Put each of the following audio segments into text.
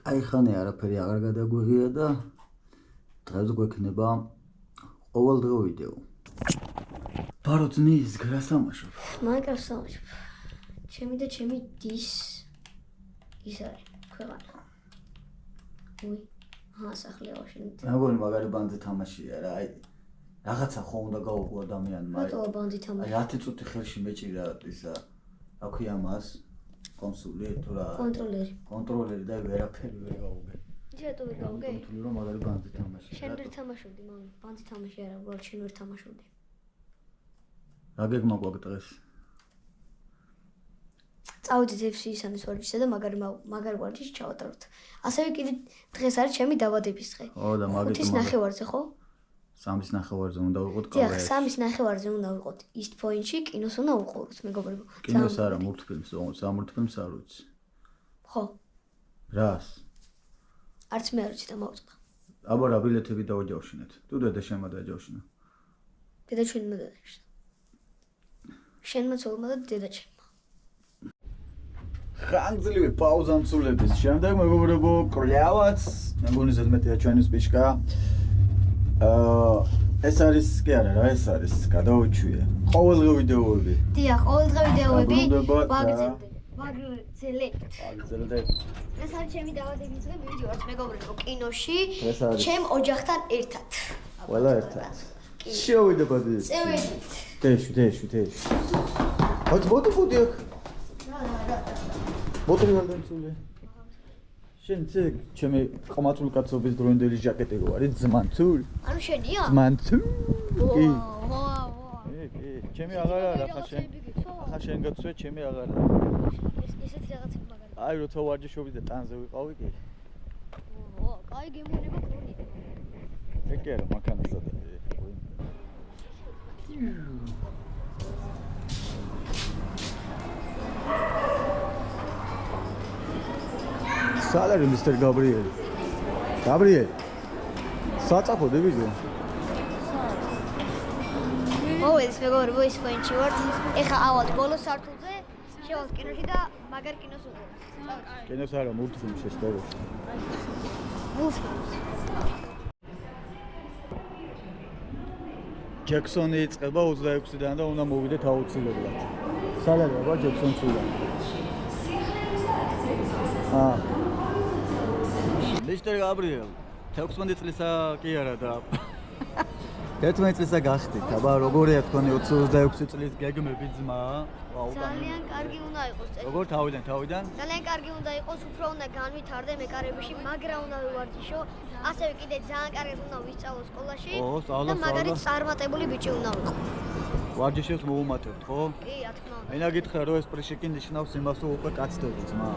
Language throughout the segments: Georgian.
აი ხანი არაფერი აღარ გადაგვიღია და დღეს გვექნება ყოველდღიურ ვიდეო. ბარო ძნის გრას თამაშობ. Minecraft თამაშობ. ჩემი და ჩემი დის ის არის ქვეყანა. უი, სახლი ავაშენეთ. მეგონი მაგარი ბანძი თამაშია რა, აი რაღაცა ხო უნდა გაუგო ადამიანმა. რატო ბანძი თამაში? აი 10 წუთი ხელში მეჭირა ისა, რა ქვია მას? კონსოლი თუ რა? კონტროლერი და ვერაფერი ვერ გაუგე. რატო ვერ გაუგე? თუ რომ მაგარი ბანძი თამაში. შენ ვერ თამაშობდი, მაგრამ ბანძი თამაში არა, უბრალოდ შენ ვერ თამაშობდი. რა გეგმა გვაქვს დღეს? წავიდეთ FC-ისანის ვარჯიშსა და მაგარი ვარჯიში ჩავატაროთ. ასევე კიდე დღეს არის ჩემი დაბადების დღე. ო და მაგით 5:30-ზე ხო? 3:30-ზე უნდა ვიყოთ კავერში. დიახ, 3:30-ზე უნდა ვიყოთ. East Point-ში კინოს უნდა უყუროთ, მეგობრებო. კინოს არა, მულტფილმს, სამულტფილმს არ ვიცი. ხო. რას? არც მე არ ვიცი და მოვწყდა. აბა რა ბილეთები დავაჯავშინეთ. თუ დედა შემო დააჯავშინა. დედა ჩვენმა დააჯავშინა. შენმა ცოლმა და დედა ჩემმა. ხანგრძლივი პაუზამცულების შემდეგ მეგობრებო, კვლავაც მეგონი ზედმეტია ჩვენი სპიშკა. ეს არის კი არა რა, ეს არის გადავიჩვიე. ყოველდღე ვიდეოები. დიახ, ყოველდღე ვიდეოები. ვაგრძელებთ. ეს არის ჩემი დაბადების დღე, მივიდივართ მეგობრებო კინოში, ჩემ ოჯახთან ერთად. ყველა ერთად. შევიდება ეს. წევედით. დეშ. ბოდი აქ. ბოდი არ დამცული. შენ ცეგ ჩემი ყმაწულ კაცობის დროინდელი ჟაკეტი რო არის ძმანცული. ანუ შენია? ძმანცული. კი. კი. ჩემი აღარ არა, ახლა შენ გაწვე, ჩემი აღარ არა. ესეთი რაღაცა მაგარი. აი როცა ვარჯიშობდი და ტანზე ვიყავი კი. კაი გემონება გქონია. ეგ არა, მანქანასა და Salary, Mr. Gabriel. Gabriel. საწაფო დებიჯო. მოვედეს მეგობრებო ის პოინტში ვარ. ეხა ავალთ ბოლოს სართულზე, შევალთ კინოში და მაგარ კინოს უყურებთ. კინოს არა, მულტფილმს შეშტოვებს. მულტფილმს. ჯექსონი იწყება 26-დან და უნდა მოვიდეთ აუცილებლად. სალარი აბა ჯექსონსიდან. Mr. Gabriel, 16 წლისა კი არა და 11 წლისა გახდით. აბა როგორია თქვენი 26 წლის გეგმები ძმა? ძალიან კარგი უნდა იყოს. როგორ თავიდან? ძალიან კარგი უნდა იყოს, უფრო უნდა განვითარდე მეკარებაში, მაგრა უნდა ვივარჯიშო, ასევე კიდე ძალიან კარგად უნდა ვისწავლო სკოლაში და მაგარი წარმატებული ბიჭი უნდა ვიყო. ვარჯიშებს მოუმატებთ, ხო? კი, რა თქმა უნდა. ენა გითხრა რომ ეს პრიშიკი ნიშნავს იმას, რომ უკვე კაცდები ძმა.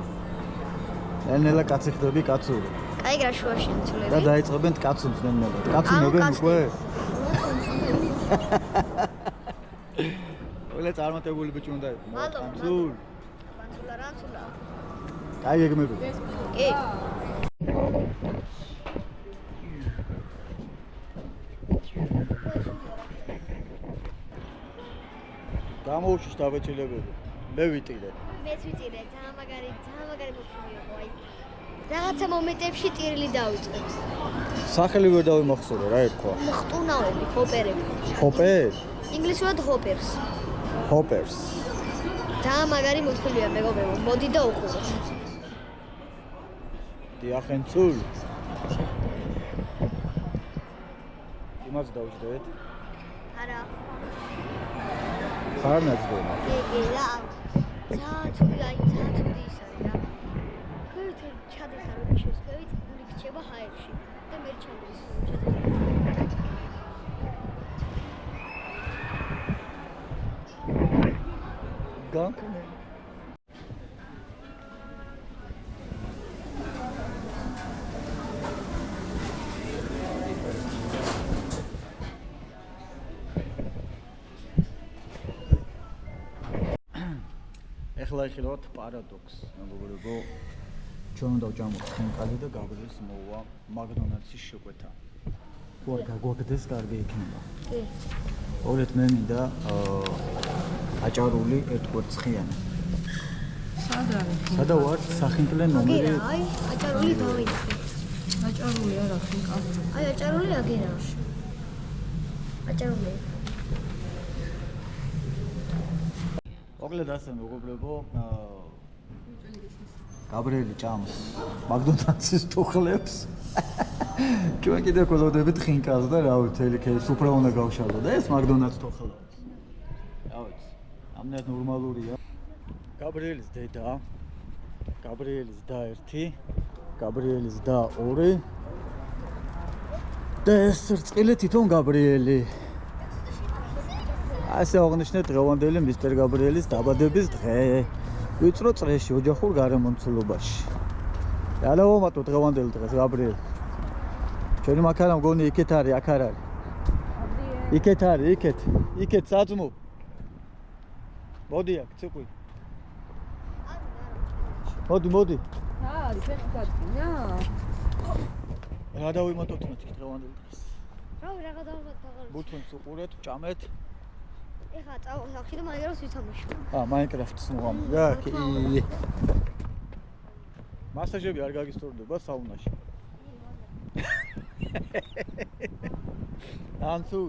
ენელა კაცი ხდები კაცური. კაი გრაშუაში ნცვლები. და დაიწყებენ კაცებს ნენებად. კაცუნებენ უკვე. ყველა წარმატებული ბიჭი უნდა იყოს. კაცულ. კაცულა. კაი გეგმები. კი. გამოუშვი შტაბეჭილებები. მე ვიტირე. მეც ვიტირე, ძალიან მაგარი მოხდია ხო აი. რაღაცა მომენტებში ტირილი დავიწყე. სახელი ვერ დავიმახსოვრე რა ერქვა. ხტუნავები, ჰოპერები. ჰოპერ? ინგლისურად ჰოპერს. ჰოპერს. ძალიან მაგარი მოხდია მეგობრებო, მოდი და უყუროთ. დიახენცულ. იმას დავუშვეთ? არა. ხარ ნაძვენ. კი, რა. ძალიან ცუდი ის არის რა. ქუთ ჩადეს არ შეშევით, გული გჭება ჰაერში და მე ჩამდის. განკნე. ეხლა იხილავთ პარადოქსს, მეგობრებო. ჩვენ უნდა ვჭამოთ ხინკალი და გაბრიელს მოვა მაგდონალდსის შეკვეთა. თუ არ გაგვაგდეს, კარგი იქნება. კი. ორეთ მე მინდა აჭარული ერთგვარცხიანი. სადა ვარ? სახინკლე ნომერი. აი, აჭარული დავიწყე. აჭარული არა ხინკა. აი, აჭარული აგერა. აჭარული. მოკლედ ასე მეგობრებო, გაბრიელი ჭამს მაგდონალდსის თუხლებს. ჩვენ კიდევ გველოდებით ხინკას და რა ვიცი, თელი კეის უფრო უნდა გავშალო და ეს მაგდონალდს თუხლებს. რა ვიცი, ამნაირად ნორმალურია. გაბრიელის დედა, გაბრიელის და 1, გაბრიელის და 2 და ეს რწყილი თვითონ გაბრიელი. ასე აღნიშნეთ დღევანდელი მისტერ გაბრიელის დაბადების დღე. ვიწრო წრეში ოჯახურ გარემონცვლობაში. რა ვამატო დღევანდელი დღეს გაბრიელი. ჩვენი მაქარა მგონი იქეთ არის, აქ არ არის. იქეთ არის, იქეთ საძმო. მოდი აქ, ციყვი. მოდი. რა არის ფეხი გაწინა? რა დავიმატოთ მე დღევანდელ დღეს? რავი, რა გადავღოთ. ბუთონს უყურეთ, ჭამეთ. ეხლა წავალ სახში და მაინკრაფტს ვითამაშო. მაინკრაფტს მოღამ. რა კი. მასაჟები არ გაგისტორდება საუნაში. ანცუ.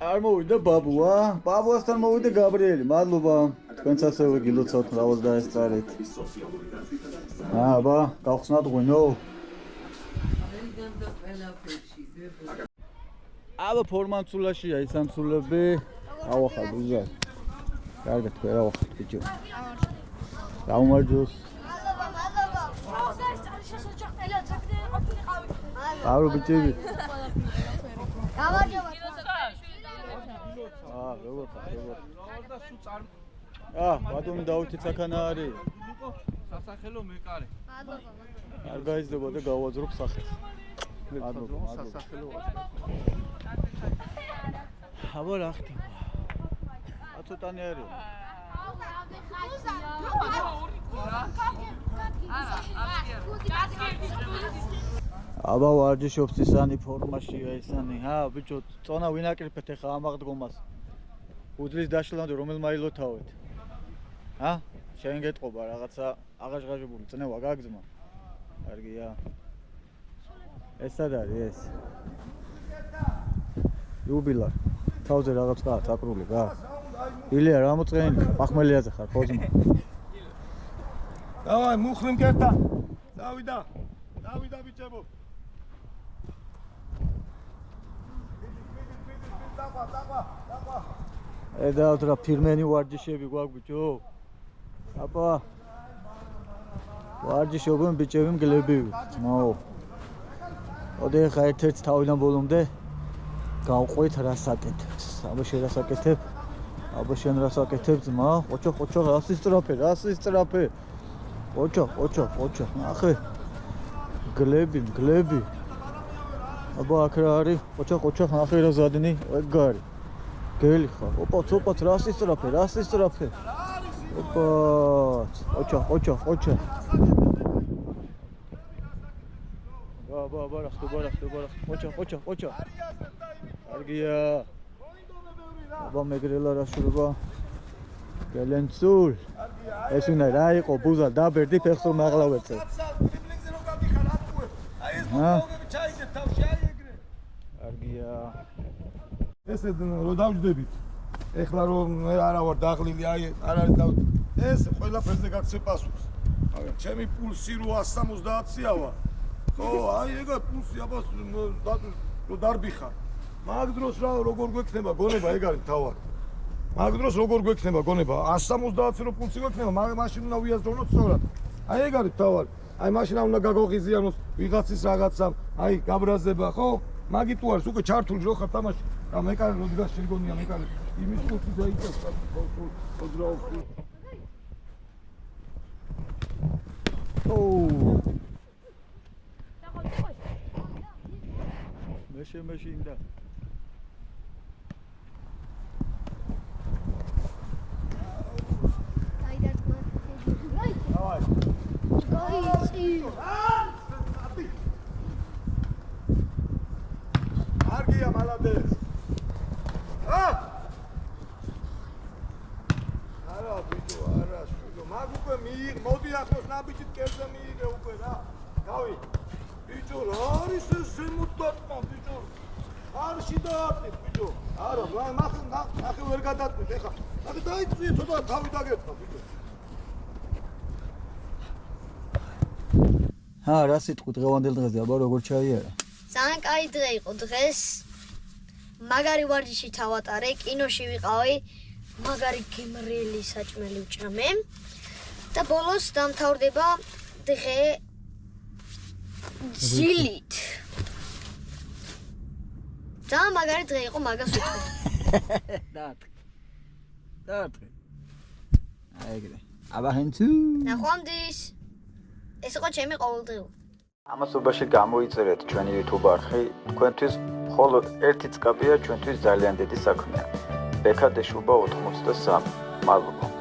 არ მოვიდა ბაბუა. ბაბუასთან მოვიდა გაბრიელი. მადლობა. თქვენც ასევე გილოცავთ რავალს დაესწარეთ. აბა, გავხსნათ ღვინო. აბა ფორმანცულაშია ის ამცულები. ავახალ ბიჭო. კარგად თქვენ ავახალ ბიჭო. გამარჯოს. არო ბიჭები. გამარჯობა. როგორ. ბატონი დავითი საქანა არის. სასახელო მეკარე. არ გაიზრდება და გავაძრობ სახეს. მადლობა. სასახელო. აბა რა ხდება? აცოტანი არის. აბა ვარჯიშობს ისანი ფორმაშია ისანი. ბიჭო, წონა ვინაკრიფეთ ახლა ამ აღდგომას. უდრის დაშლამდე რომელ მაილოთავეთ? შენ გეტყობა რაღაცა აღაშღაჟებული წნევა გაგზმა. კარგია. ეს სად არის ეს? იუბილარ. თავზე რაღაც გააქვს აკრული გააქვს. ილია რა მოწყენი? პახმელიაზე ხარ ხოზმა. დავაი მუხლი მკერდა. დავიდა ბიჭებო. ედავთ რა ფირმენი ვარჯიშები გვაქვს ბიჭო. აბა ვარჯიშობენ ბიჭები მგლებივი. ოდე ხა ერთ-ერთ თავიდან ბოლომდე გავყვეთ რას აკეთებს. აბა შენ რას აკეთებ? აბა შენ რას აკეთებ ძმა? ოჩო რას ისწრაფე? ოჩო. ნახე. გლები. აბა აქ რა არის? ოჩო ნახე რა ზადნი? ეგარი. გელი ხარ. ოპაც რას ისწრაფე? ოჩო. აბა რა ხდება? ოჩო. კარგია. აბა მეგრელა რა შურობა? გელენცულ. ეს უნდა რა იყო ბუზა დაბერდი ფეხს რომ აღლავერწე. კარგია. ესე რო დავჯდებით. ეხლა რომ მე არა ვარ დაღლილი, არ არის და ეს ყველაფერზე გაქცე პასუხს. მაგრამ ჩემი პულსი 870-ია. ხო, ეგა პულსი აბას რო დარბიხარ. მაგ დროს რა როგორ გვექნება გონება ეგ არის თავად. მაგ დროს როგორ გვექნება გონება 170 რო პულსი გვექნება, მაგრამ მაშინ უნდა ვიაზროვნოთ სწორად. ეგ არის თავად. მაშინ უნდა გაგოღიზიანოს ვიღაცის რაღაცამ, გაბრაზება, ხო? მაგით თუ არის უკვე ჩართული რო ხარ თამაში. და მეკარე რო დგას შეგონია მეკარე. იმის პულსი დაიწევს ოძრაობ. მეშინდა. Аргия, молодец. Ара, ნაბიჯით კერძე მიიღე უკვე რა. გავი. ბიჭო, რა არის ეს ზემოთ დატყმა, ბიჭო? არში დაატყით, ბიჭო. არა, ნახე ვერ გადატყვით, ეხა. ნახე დაიწვიე, ცოტა თავი დაგერტყა, ბიჭო. რა სიტყვი დღევანდელ დღეზე, აბა როგორ ჩაიარა? ძალიან კაი დღე იყო დღეს. მაგარი ვარჯიში თავატარე, კინოში ვიყავი. მაგარი გემრიელი საჭმელი ვჭამე. და ბოლოს დამთავრდება დღე ძილით. ძალიან მაგარი დღე იყო, მაგას ვიტყვი. დაარტყი. აი ეგრე. აბა ჰენცუ. ნახვამდის. ეს იყო ჩემი ყოველდღიური. ამასობაში გამოიწერეთ ჩვენი YouTube არხი, თქვენთვის მხოლოდ ერთი წკაპია ჩვენთვის ძალიან დიდი საქმეა. ბექადეშუბა 83. მადლობა.